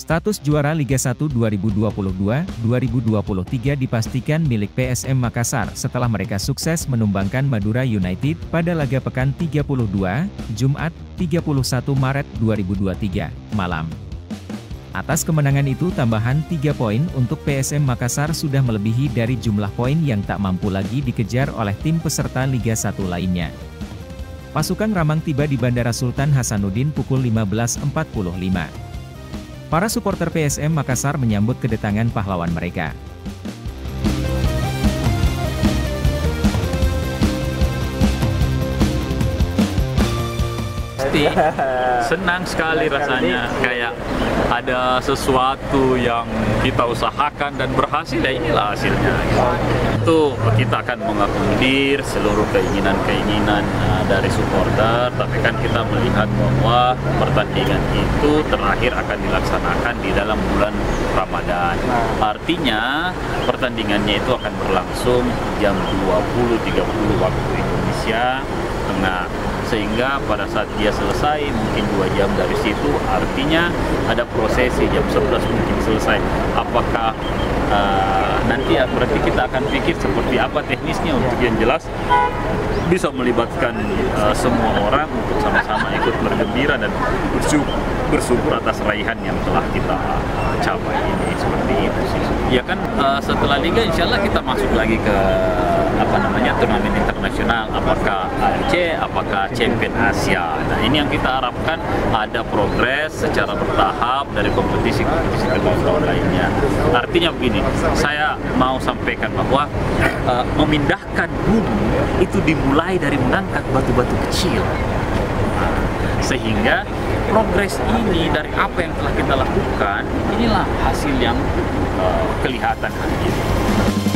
Status juara Liga 1 2022-2023 dipastikan milik PSM Makassar setelah mereka sukses menumbangkan Madura United pada laga pekan 32, Jumat, 31 Maret 2023, malam. Atas kemenangan itu tambahan 3 poin untuk PSM Makassar sudah melebihi dari jumlah poin yang tak mampu lagi dikejar oleh tim peserta Liga 1 lainnya. Pasukan Ramang tiba di Bandara Sultan Hasanuddin pukul 15.45. Para supporter PSM Makassar menyambut kedatangan pahlawan mereka. Pasti senang sekali rasanya, kayak ada sesuatu yang kita usahakan dan berhasil, ya inilah hasilnya. Itu kita akan mengakomodir seluruh keinginan-keinginan dari supporter, tapi kan kita melihat bahwa pertandingan itu terakhir akan dilaksanakan di dalam bulan Ramadan. Artinya pertandingannya itu akan berlangsung jam 20.30 waktu Indonesia Tengah. Sehingga pada saat dia selesai mungkin 2 jam dari situ, artinya ada prosesi jam 11 mungkin selesai. Apakah nanti ya berarti kita akan pikir seperti apa teknisnya, untuk yang jelas bisa melibatkan semua orang untuk sama-sama ikut bergembira dan bersyukur atas raihan yang telah kita capai ini, seperti itu sih. Ya kan setelah Liga insya Allah kita masuk lagi ke turnamen internasional, apakah AFC, apakah Champion Asia. Nah ini yang kita harapkan, ada progres secara bertahap dari kompetisi-kompetisi kedua lainnya. Artinya begini, saya mau sampaikan bahwa memindahkan bumi itu dimulai dari mengangkat batu-batu kecil. Sehingga progres ini dari apa yang telah kita lakukan, inilah hasil yang kelihatan hari ini.